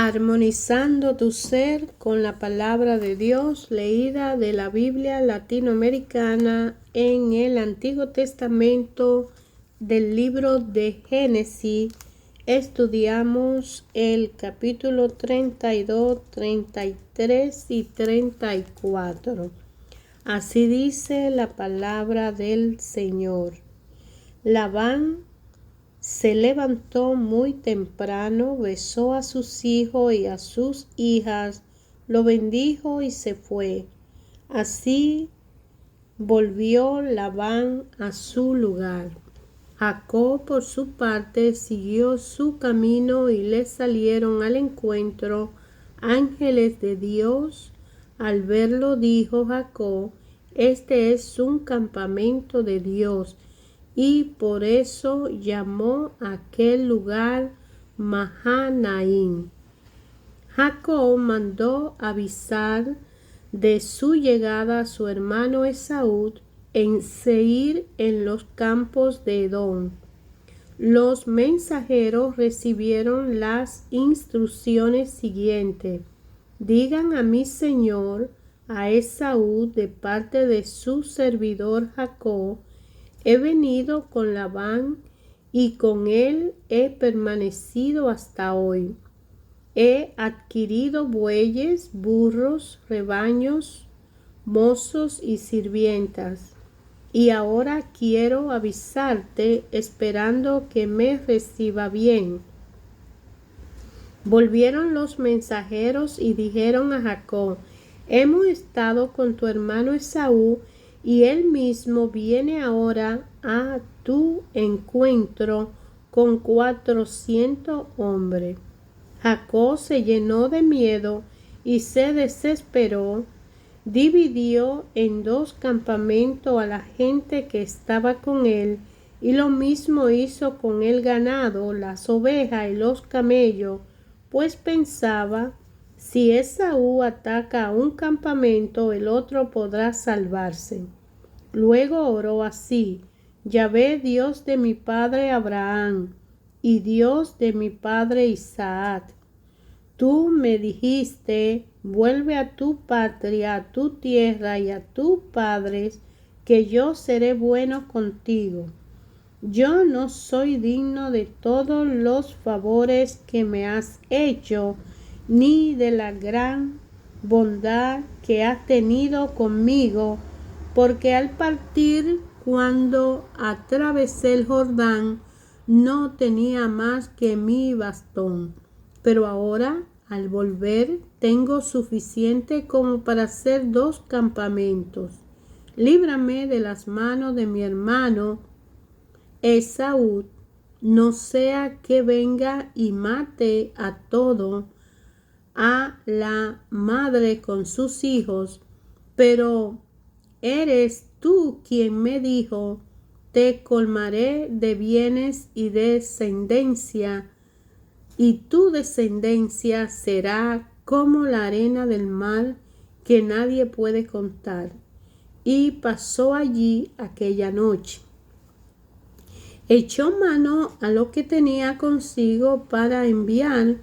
Armonizando tu ser con la palabra de Dios leída de la Biblia latinoamericana en el Antiguo Testamento del libro de Génesis. Estudiamos el capítulo 32, 33 y 34. Así dice la palabra del Señor. Labán se levantó muy temprano, besó a sus hijos y a sus hijas, lo bendijo y se fue. Así volvió Labán a su lugar. Jacob, por su parte, siguió su camino y le salieron al encuentro ángeles de Dios. Al verlo dijo Jacob: este es un campamento de Dios. Y por eso llamó aquel lugar Mahanaim. Jacob mandó avisar de su llegada a su hermano Esaú en Seir, en los campos de Edom. Los mensajeros recibieron las instrucciones siguientes: digan a mi señor, a Esaú, de parte de su servidor Jacob: he venido con Labán y con él he permanecido hasta hoy. He adquirido bueyes, burros, rebaños, mozos y sirvientas. Y ahora quiero avisarte, esperando que me reciba bien. Volvieron los mensajeros y dijeron a Jacob: hemos estado con tu hermano Esaú, y él mismo viene ahora a tu encuentro con 400 hombres. Jacob se llenó de miedo y se desesperó. Dividió en dos campamentos a la gente que estaba con él, y lo mismo hizo con el ganado, las ovejas y los camellos, pues pensaba: si Esaú ataca a un campamento, el otro podrá salvarse. Luego oró así: Yahvé, Dios de mi padre Abraham y Dios de mi padre Isaac, tú me dijiste: vuelve a tu patria, a tu tierra y a tus padres, que yo seré bueno contigo. Yo no soy digno de todos los favores que me has hecho, ni de la gran bondad que has tenido conmigo, porque al partir, cuando atravesé el Jordán, no tenía más que mi bastón. Pero ahora, al volver, tengo suficiente como para hacer 2 campamentos. Líbrame de las manos de mi hermano Esaú, no sea que venga y mate a la madre con sus hijos. Pero eres tú quien me dijo: te colmaré de bienes y descendencia, y tu descendencia será como la arena del mar, que nadie puede contar. Y pasó allí aquella noche. Echó mano a lo que tenía consigo para enviar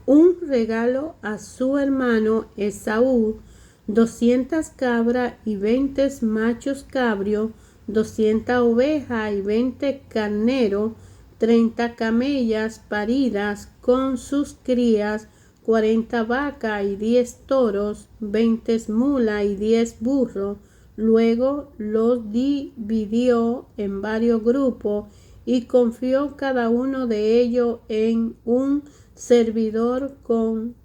un regalo a su hermano Esaú: 200 cabras y 20 machos cabríos, 200 ovejas y 20 carneros, 30 camellas paridas con sus crías, 40 vacas y 10 toros, 20 mulas y 10 burros. Luego los dividió en varios grupos y confió cada uno de ellos en un servidor con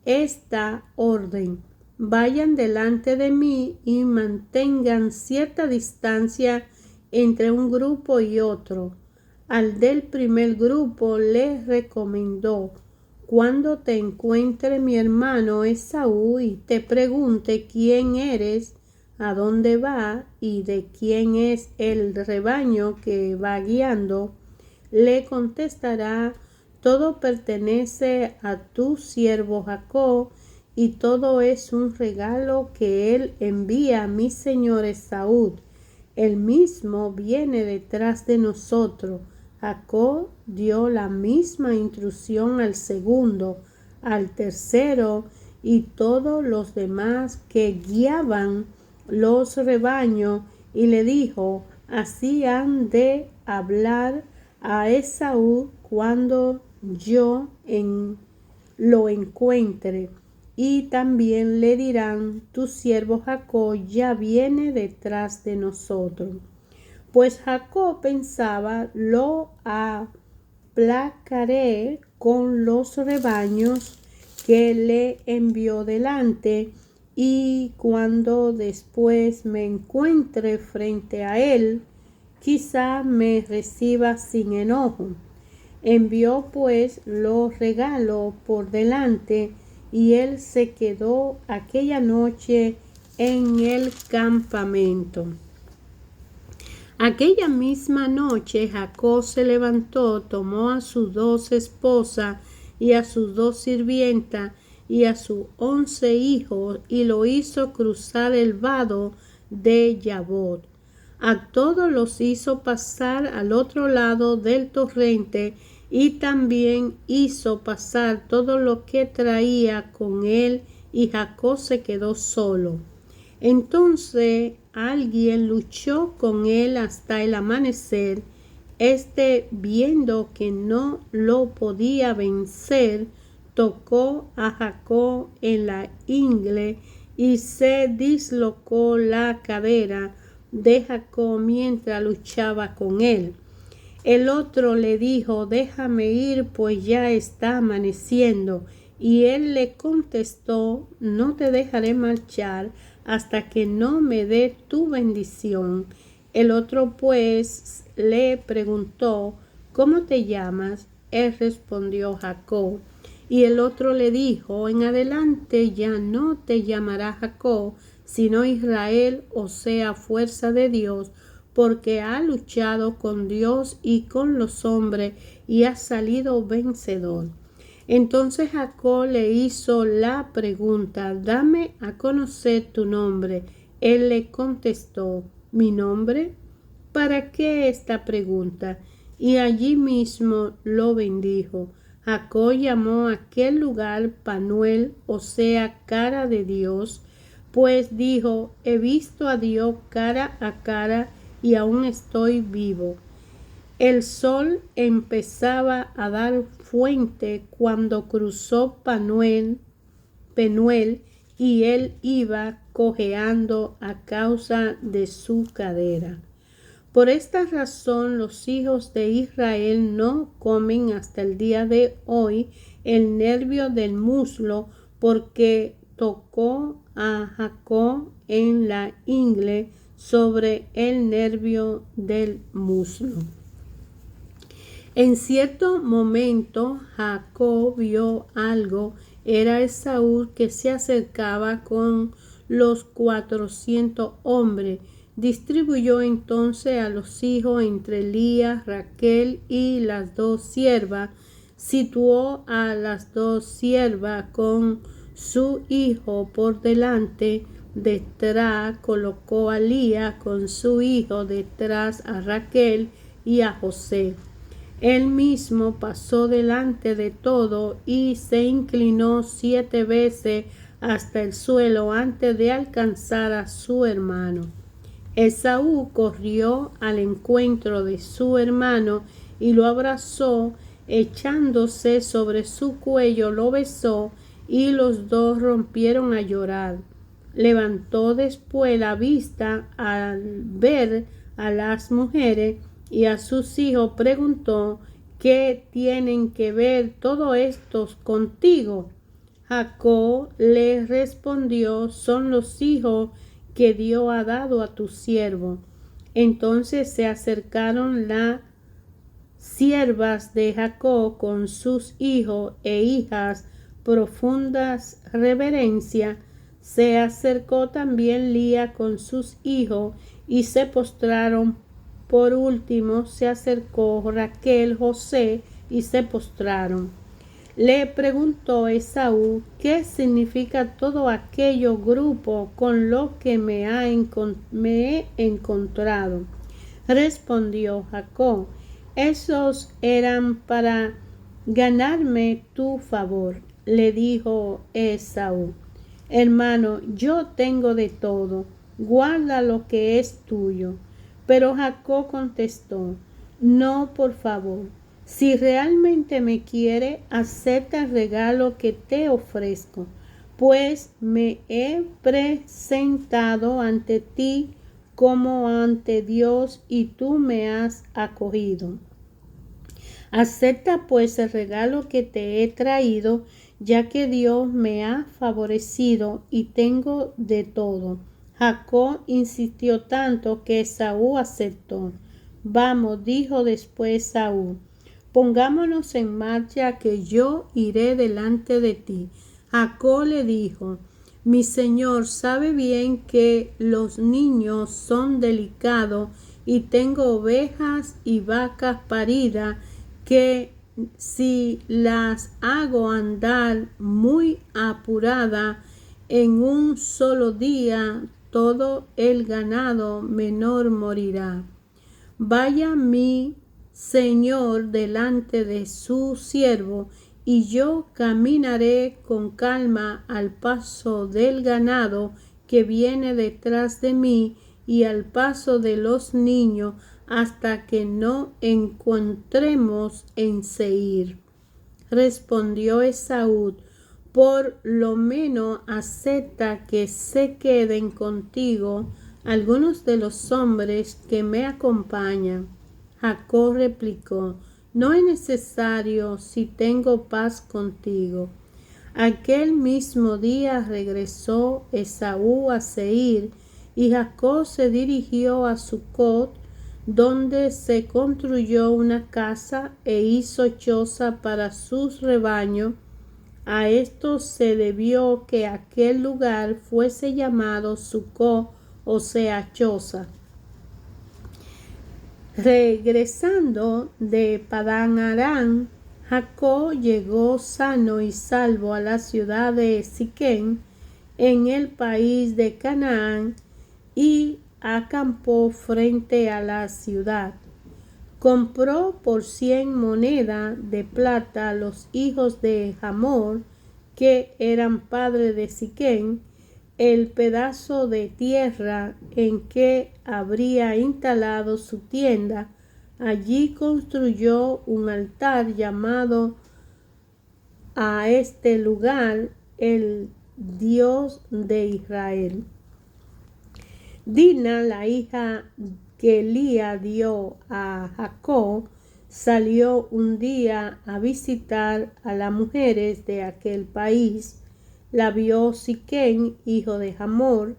esta orden: vayan delante de mí y mantengan cierta distancia entre un grupo y otro. Al del primer grupo le recomendó: cuando te encuentre mi hermano Esaú y te pregunte quién eres, a dónde va y de quién es el rebaño que va guiando, le contestará: todo pertenece a tu siervo Jacob, y todo es un regalo que él envía a mi señor Esaú. Él mismo viene detrás de nosotros. Jacob dio la misma instrucción al segundo, al tercero y todos los demás que guiaban los rebaños, y le dijo: así han de hablar a Esaú cuando yo lo encuentre, y también le dirán: tu siervo Jacob ya viene detrás de nosotros. Pues Jacob pensaba: lo aplacaré con los rebaños que le envió delante, y cuando después me encuentre frente a él, quizá me reciba sin enojo. Envió pues los regalos por delante, y él se quedó aquella noche en el campamento. Aquella misma noche Jacob se levantó, tomó a sus 2 esposas y a sus 2 sirvientas y a sus 11 hijos, y lo hizo cruzar el vado de Jabot. A todos los hizo pasar al otro lado del torrente, y también hizo pasar todo lo que traía con él, y Jacob se quedó solo. Entonces alguien luchó con él hasta el amanecer. Viendo que no lo podía vencer, tocó a Jacob en la ingle, y se dislocó la cadera de Jacob mientras luchaba con él. El otro le dijo: déjame ir, pues ya está amaneciendo. Y él le contestó: no te dejaré marchar hasta que no me dé tu bendición. El otro pues le preguntó: ¿cómo te llamas? Él respondió: Jacob. Y el otro le dijo: en adelante ya no te llamarás Jacob, sino Israel, o sea, fuerza de Dios, porque ha luchado con Dios y con los hombres, y ha salido vencedor. Entonces Jacob le hizo la pregunta: dame a conocer tu nombre. Él le contestó: ¿mi nombre? ¿Para qué esta pregunta? Y allí mismo lo bendijo. Jacob llamó a aquel lugar Panuel, o sea, cara de Dios, pues dijo: he visto a Dios cara a cara, y aún estoy vivo. El sol empezaba a dar fuente cuando cruzó Penuel, y él iba cojeando a causa de su cadera. Por esta razón los hijos de Israel no comen hasta el día de hoy el nervio del muslo, porque tocó a Jacob en la ingle sobre el nervio del muslo. En cierto momento Jacob vio algo. Era Esaú, que se acercaba con los 400 hombres. Distribuyó entonces a los hijos entre Lía, Raquel y las 2 siervas. Situó a las 2 siervas con su hijo por delante. Detrás colocó a Lía con su hijo, detrás a Raquel y a José. Él mismo pasó delante de todo y se inclinó 7 veces hasta el suelo antes de alcanzar a su hermano. Esaú corrió al encuentro de su hermano y lo abrazó, echándose sobre su cuello lo besó, y los 2 rompieron a llorar. Levantó después la vista al ver a las mujeres y a sus hijos, preguntó: ¿qué tienen que ver todos estos contigo? Jacob le respondió: son los hijos que Dios ha dado a tu siervo. Entonces se acercaron las siervas de Jacob con sus hijos e hijas, profundas reverencia. Se acercó también Lía con sus hijos y se postraron. Por último se acercó Raquel, José, y se postraron. Le preguntó Esaú: ¿qué significa todo aquello grupo con lo que me he encontrado? Respondió Jacob: esos eran para ganarme tu favor. le dijo Esaú: hermano, yo tengo de todo, guarda lo que es tuyo. Pero Jacob contestó: no, por favor. Si realmente me quiere, acepta el regalo que te ofrezco, pues me he presentado ante ti como ante Dios y tú me has acogido. Acepta pues el regalo que te he traído, ya que Dios me ha favorecido y tengo de todo. Jacob insistió tanto que Esaú aceptó. Vamos, dijo después Esaú, pongámonos en marcha, que yo iré delante de ti. Jacob le dijo: mi señor sabe bien que los niños son delicados y tengo ovejas y vacas paridas que si las hago andar muy apurada en un solo día, todo el ganado menor morirá. Vaya mi señor delante de su siervo, y yo caminaré con calma al paso del ganado que viene detrás de mí y al paso de los niños, hasta que no encontremos en Seir. Respondió Esaú: por lo menos acepta que se queden contigo algunos de los hombres que me acompañan. Jacob replicó: no es necesario, si tengo paz contigo. Aquel mismo día regresó Esaú a Seir, y Jacob se dirigió a Sucot, donde se construyó una casa e hizo choza para sus rebaños. A esto se debió que aquel lugar fuese llamado Sucot, o sea, choza. Regresando de Padán Aram, Jacob llegó sano y salvo a la ciudad de Siquem, en el país de Canaán, y acampó frente a la ciudad. Compró por 100 monedas de plata a los hijos de Hamor, que eran padres de Siquem, el pedazo de tierra en que habría instalado su tienda. Allí construyó un altar llamado a este lugar el Dios de Israel. Dina, la hija que Lía dio a Jacob, salió un día a visitar a las mujeres de aquel país. La vio Siquem, hijo de Hamor,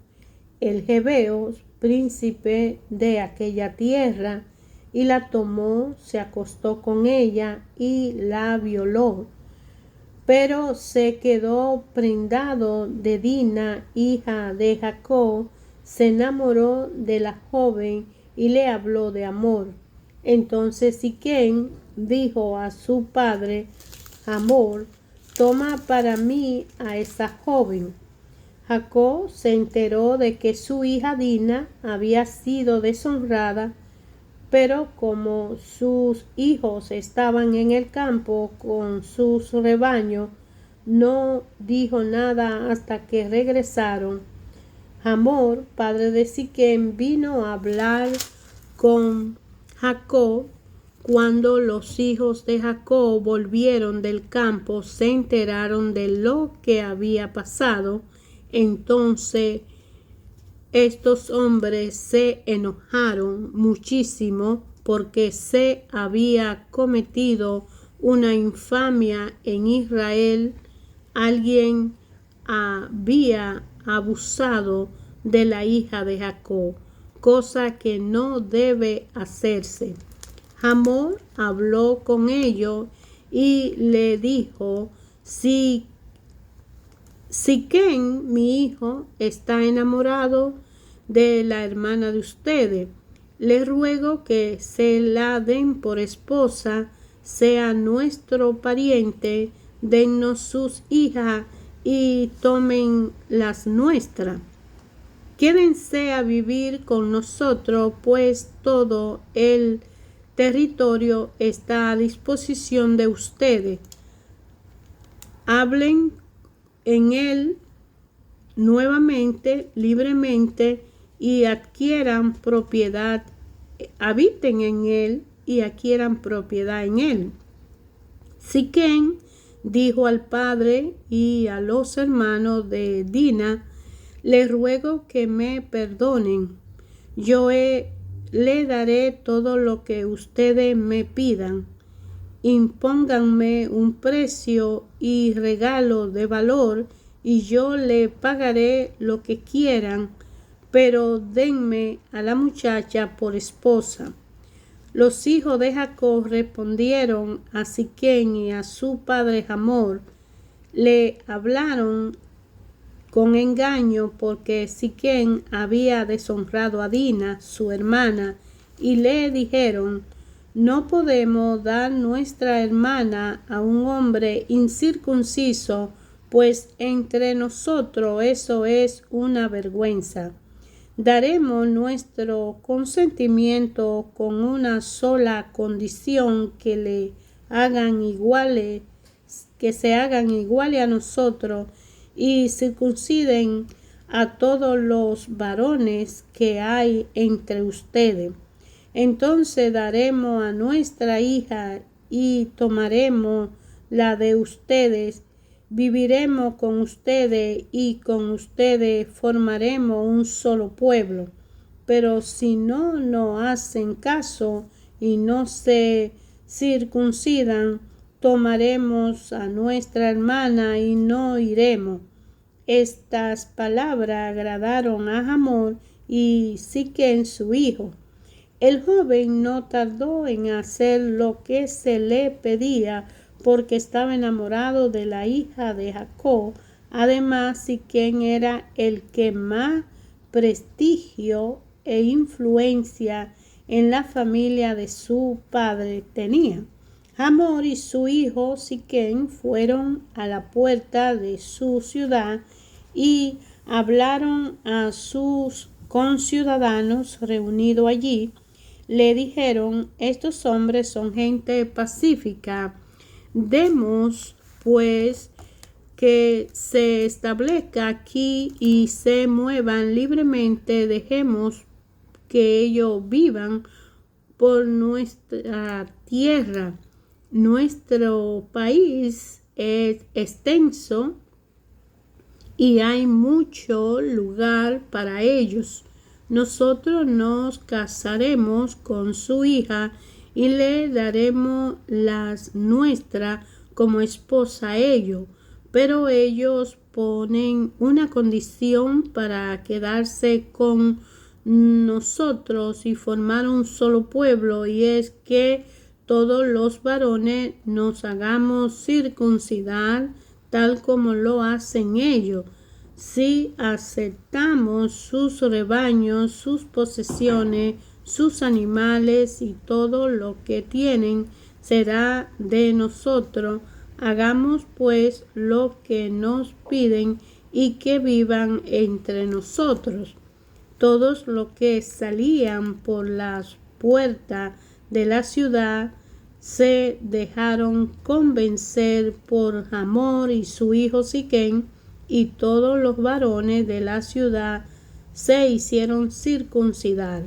el Jebeo, príncipe de aquella tierra, y la tomó, se acostó con ella y la violó. Pero se quedó prendado de Dina, hija de Jacob, se enamoró de la joven y le habló de amor. Entonces Siquem dijo a su padre Hamor: toma para mí a esa joven. Jacob se enteró de que su hija Dina había sido deshonrada, pero como sus hijos estaban en el campo con sus rebaños, no dijo nada hasta que regresaron. Hamor, padre de Siquem, vino a hablar con Jacob. Cuando los hijos de Jacob volvieron del campo, se enteraron de lo que había pasado. Entonces estos hombres se enojaron muchísimo, porque se había cometido una infamia en Israel. Alguien había abusado de la hija de Jacob, cosa que no debe hacerse. Hamor habló con ellos y le dijo: si Siquem, mi hijo, está enamorado de la hermana de ustedes, les ruego que se la den por esposa, sea nuestro pariente, dennos sus hijas y tomen las nuestras. Quédense a vivir con nosotros, pues todo el territorio está a disposición de ustedes. hablen en él nuevamente, libremente, y adquieran propiedad, habiten en él y adquieran propiedad en él. Siquem dijo al padre y a los hermanos de Dina: les ruego que me perdonen. Yo le daré todo lo que ustedes me pidan. Impónganme un precio y regalo de valor y yo le pagaré lo que quieran, pero denme a la muchacha por esposa. Los hijos de Jacob respondieron a Siquem y a su padre Hamor. Le hablaron con engaño porque Siquem había deshonrado a Dina, su hermana, y le dijeron: no podemos dar nuestra hermana a un hombre incircunciso, pues entre nosotros eso es una vergüenza. Daremos nuestro consentimiento con una sola condición: que le hagan iguales, que se hagan iguales a nosotros y circunciden a todos los varones que hay entre ustedes. Entonces daremos a nuestra hija y tomaremos la de ustedes. Viviremos con ustedes y con ustedes formaremos un solo pueblo. Pero si no nos hacen caso y no se circuncidan, tomaremos a nuestra hermana y no iremos. Estas palabras agradaron a Hamor y Siquem su hijo. El joven no tardó en hacer lo que se le pedía, porque estaba enamorado de la hija de Jacob. Además, Siquem era el que más prestigio e influencia en la familia de su padre tenía. Hamor y su hijo Siquem fueron a la puerta de su ciudad y hablaron a sus conciudadanos reunidos allí. Le dijeron: estos hombres son gente pacífica. Demos, pues, que se establezca aquí y se muevan libremente. Dejemos que ellos vivan por nuestra tierra. Nuestro país es extenso y hay mucho lugar para ellos. Nosotros nos casaremos con su hija y le daremos las nuestras como esposa a ellos. Pero ellos ponen una condición para quedarse con nosotros y formar un solo pueblo, y es que todos los varones nos hagamos circuncidar tal como lo hacen ellos. Si aceptamos sus rebaños, sus posesiones, sus animales y todo lo que tienen, será de nosotros. Hagamos pues lo que nos piden y que vivan entre nosotros. Todos los que salían por las puertas de la ciudad se dejaron convencer por Hamor y su hijo Siquem, y todos los varones de la ciudad se hicieron circuncidar.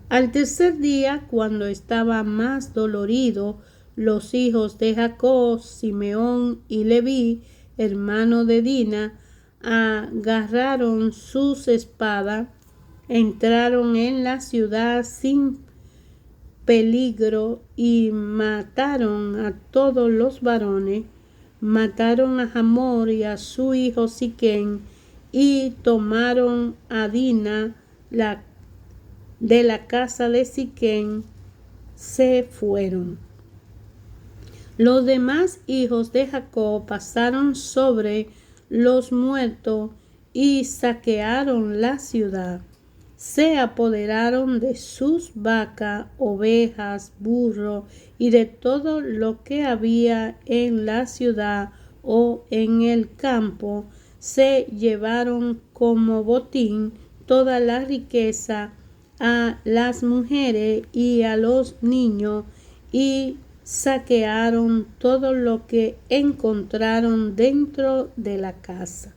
Al tercer día, cuando estaba más dolorido, los hijos de Jacob, Simeón y Leví, hermano de Dina, agarraron sus espadas, entraron en la ciudad sin peligro y mataron a todos los varones. Mataron a Hamor y a su hijo Siquem y tomaron a Dina de la casa de Siquem. Se fueron. Los demás hijos de Jacob pasaron sobre los muertos y saquearon la ciudad. Se apoderaron de sus vacas, ovejas, burros y de todo lo que había en la ciudad o en el campo. Se llevaron como botín toda la riqueza, a las mujeres y a los niños, y saquearon todo lo que encontraron dentro de la casa.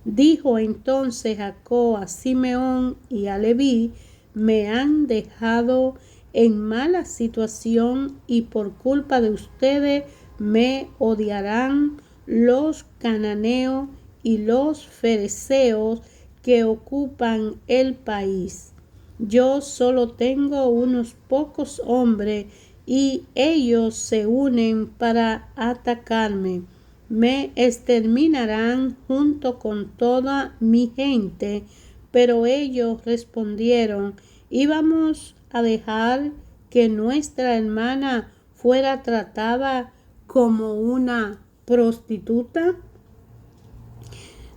Dijo entonces Jacob a Simeón y a Leví: me han dejado en mala situación y por culpa de ustedes me odiarán los cananeos y los fereceos que ocupan el país. Yo solo tengo unos pocos hombres y ellos se unen para atacarme. Me exterminarán junto con toda mi gente. Pero ellos respondieron: ¿íbamos a dejar que nuestra hermana fuera tratada como una prostituta?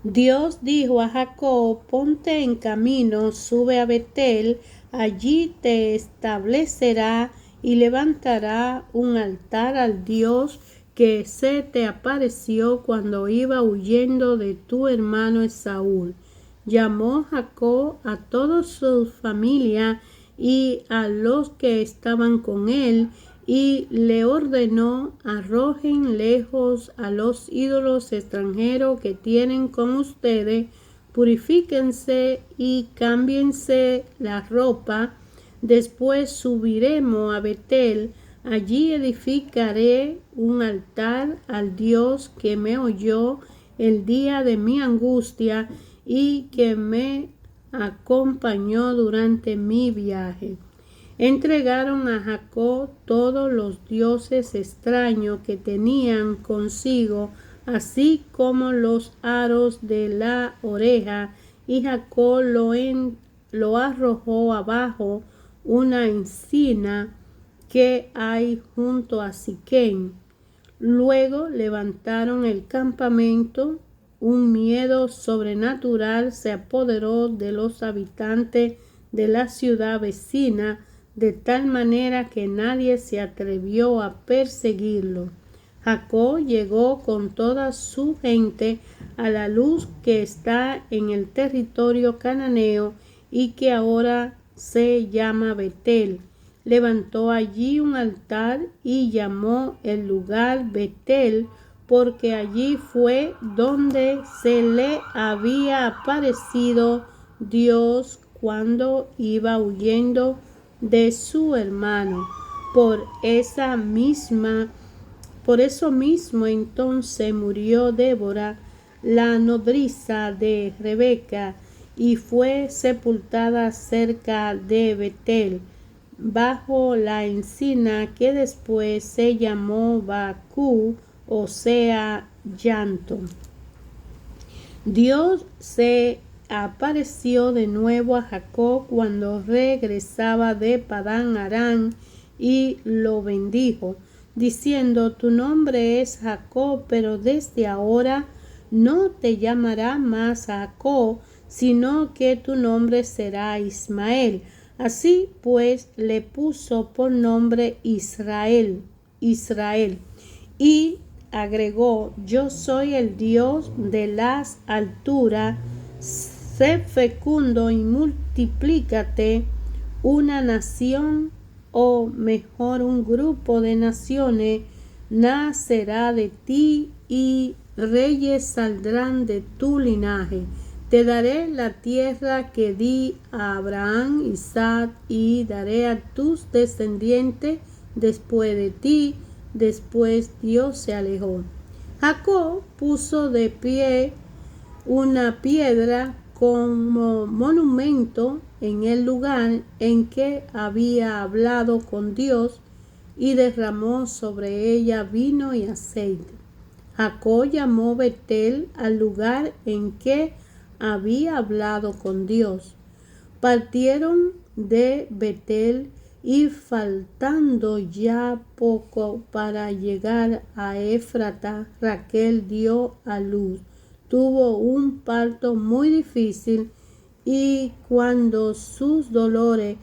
Dios dijo a Jacob: ponte en camino, sube a Betel, allí te establecerá y levantará un altar al Dios que se te apareció cuando iba huyendo de tu hermano Esaú. Llamó Jacob a toda su familia y a los que estaban con él, y le ordenó: arrojen lejos a los ídolos extranjeros que tienen con ustedes, purifíquense y cámbiense la ropa. Después subiremos a Betel, allí edificaré un altar al Dios que me oyó el día de mi angustia y que me acompañó durante mi viaje. Entregaron a Jacob todos los dioses extraños que tenían consigo, así como los aros de la oreja, y Jacob lo arrojó abajo una encina que hay junto a Siquem. Luego levantaron el campamento. Un miedo sobrenatural se apoderó de los habitantes de la ciudad vecina, de tal manera que nadie se atrevió a perseguirlo. Jacob llegó con toda su gente a la luz que está en el territorio cananeo y que ahora se llama Betel. Levantó allí un altar y llamó el lugar Betel, porque allí fue donde se le había aparecido Dios cuando iba huyendo de su hermano. Por eso mismo entonces murió Débora, la nodriza de Rebeca, y fue sepultada cerca de Betel, bajo la encina que después se llamó Bacú, o sea, llanto. Dios se apareció de nuevo a Jacob cuando regresaba de Padán Aram y lo bendijo, diciendo: tu nombre es Jacob, pero desde ahora no te llamará más Jacob, sino que tu nombre será Ismael. Así pues le puso por nombre Israel. Y agregó: yo soy el Dios de las alturas, sé fecundo y multiplícate. Una nación, o mejor un grupo de naciones, nacerá de ti y reyes saldrán de tu linaje. Te daré la tierra que di a Abraham, Isaac, y daré a tus descendientes después de ti. Después Dios se alejó. Jacob puso de pie una piedra como monumento en el lugar en que había hablado con Dios y derramó sobre ella vino y aceite. Jacob llamó Betel al lugar en que había hablado con Dios. Partieron de Betel y faltando ya poco para llegar a Éfrata, Raquel dio a luz. Tuvo un parto muy difícil y cuando sus dolores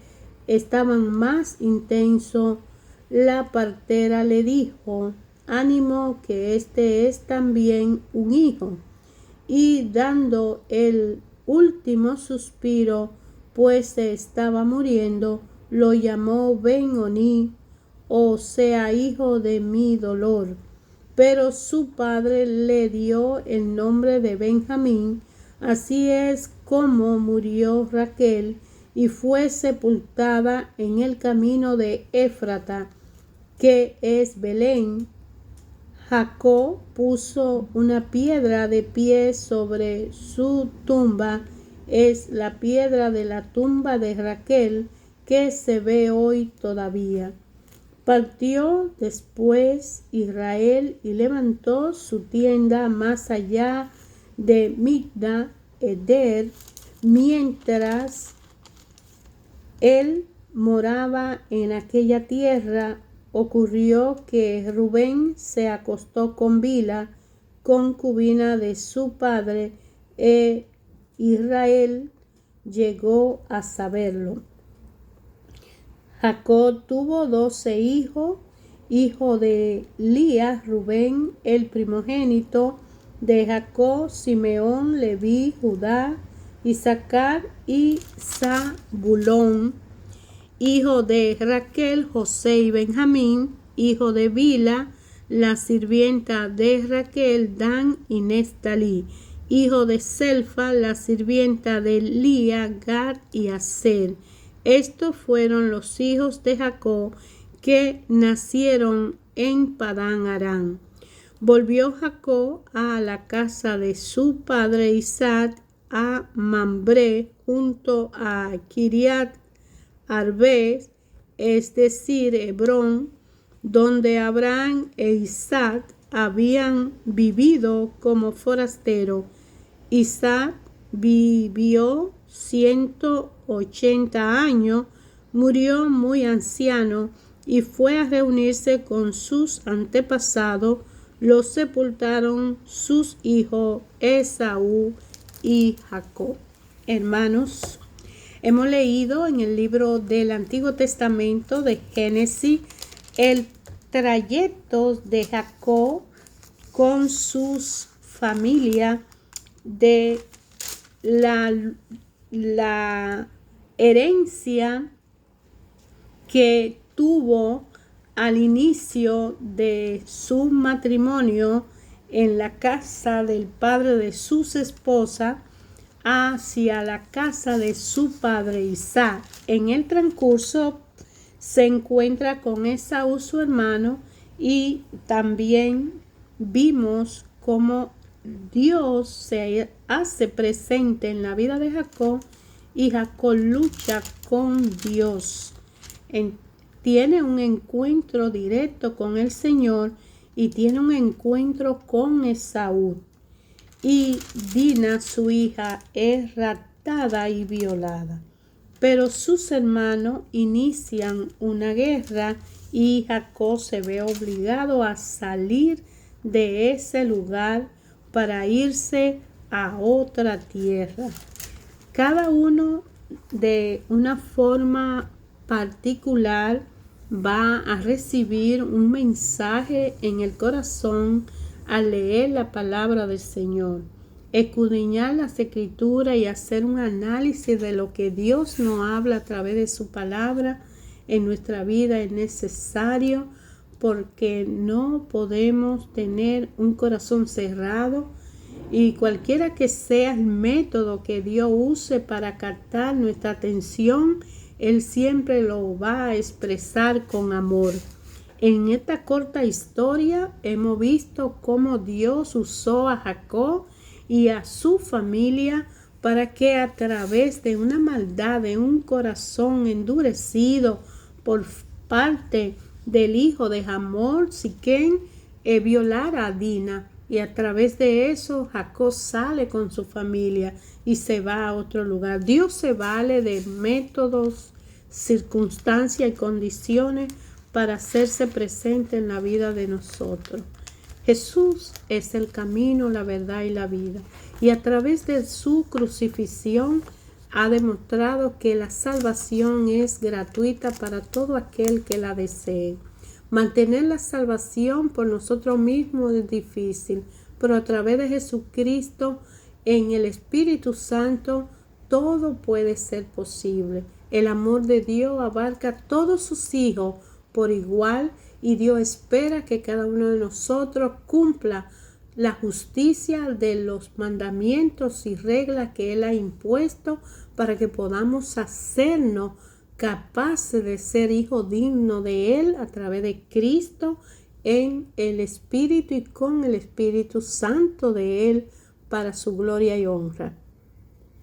estaban más intensos, la partera le dijo: ánimo, que este es también un hijo. Y dando el último suspiro, pues se estaba muriendo, lo llamó Ben-Oni, o sea hijo de mi dolor. Pero su padre le dio el nombre de Benjamín. Así es como murió Raquel y fue sepultada en el camino de Éfrata, que es Belén. Jacob puso una piedra de pie sobre su tumba. Es la piedra de la tumba de Raquel que se ve hoy todavía. Partió después Israel y levantó su tienda más allá de Migdal Eder, mientras él moraba en aquella tierra. Ocurrió que Rubén se acostó con Bila, concubina de su padre, e Israel llegó a saberlo. Jacob tuvo 12 hijos, hijo de Lía, Rubén, el primogénito de Jacob, Simeón, Leví, Judá, Isaacar y Zabulón, hijo de Raquel, José y Benjamín, hijo de Bila, la sirvienta de Raquel, Dan y Neftalí, hijo de Selfa, la sirvienta de Lía, Gad y Aser. Estos fueron los hijos de Jacob que nacieron en Padán Aram. Volvió Jacob a la casa de su padre Isaac, a Mambré, junto a Kiriat Arbés, es decir, Hebrón, donde Abraham e Isaac habían vivido como forasteros. Isaac vivió 180 años, murió muy anciano y fue a reunirse con sus antepasados. Los sepultaron sus hijos Esaú y Jacob. Hermanos, hemos leído en el libro del Antiguo Testamento de Génesis el trayecto de Jacob con sus familias, de la herencia que tuvo al inicio de su matrimonio en la casa del padre de sus esposas hacia la casa de su padre Isaac. En el transcurso se encuentra con Esaú, su hermano, y también vimos cómo Dios se hace presente en la vida de Jacob y Jacob lucha con Dios. Tiene un encuentro directo con el Señor y tiene un encuentro con Esaú. Y Dina, su hija, es raptada y violada. Pero sus hermanos inician una guerra y Jacob se ve obligado a salir de ese lugar para irse a otra tierra. Cada uno de una forma particular va a recibir un mensaje en el corazón al leer la palabra del Señor. Escudriñar las escrituras y hacer un análisis de lo que Dios nos habla a través de su palabra en nuestra vida es necesario, porque no podemos tener un corazón cerrado, y cualquiera que sea el método que Dios use para captar nuestra atención, Él siempre lo va a expresar con amor. En esta corta historia hemos visto cómo Dios usó a Jacob y a su familia para que a través de una maldad, de un corazón endurecido por parte del hijo de Hamor, Siquem, violara a Dina. Y a través de eso Jacob sale con su familia y se va a otro lugar. Dios se vale de métodos, circunstancias y condiciones para hacerse presente en la vida de nosotros. Jesús es el camino, la verdad y la vida. Y a través de su crucifixión ha demostrado que la salvación es gratuita para todo aquel que la desee. Mantener la salvación por nosotros mismos es difícil, pero a través de Jesucristo, en el Espíritu Santo, todo puede ser posible. El amor de Dios abarca a todos sus hijos por igual y Dios espera que cada uno de nosotros cumpla la justicia de los mandamientos y reglas que Él ha impuesto para que podamos hacernos capaces de ser hijos dignos de Él a través de Cristo en el Espíritu y con el Espíritu Santo de Él para su gloria y honra.